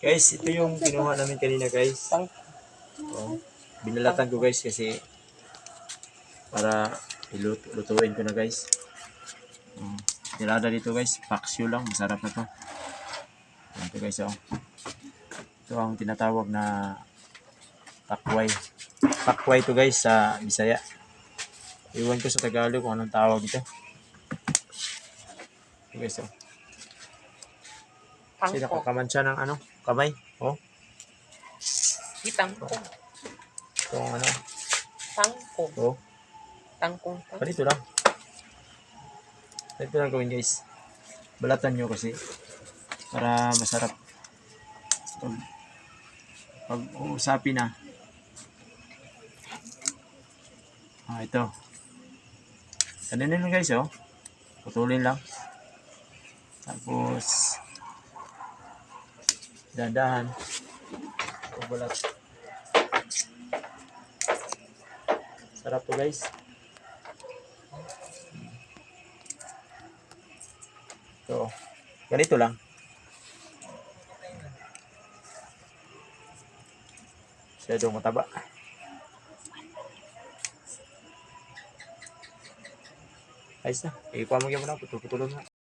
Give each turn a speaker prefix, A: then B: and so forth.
A: Guys, ito yung kinuha namin kanina guys. Oh, binalatan ko guys kasi para lutuin ko na guys. Tirada dito guys, paksyo lang, masarap na to. Ito guys, oh. Ito ang tinatawag na takway. Takway to guys sa Bisaya. Iwan ko sa Tagalog kung anong tawag ito. Ito guys, oh. Kasi nakakamansya ng ano, kamay. Oh.
B: Tangkong.
A: Itong ano.
B: Tangkong.
A: Oh.
B: Tangkong.
A: Ganito lang. Ito lang gawin guys. Balatan nyo kasi para masarap. Pag uusapin na. Ito. Ganun lang guys, oh. Putulin lang. Tapos dandahan. Balat. Sarap to guys. So, ganito lang. Masyadong mataba. Ayos na. Ikuha mo yan muna. Putulin mo.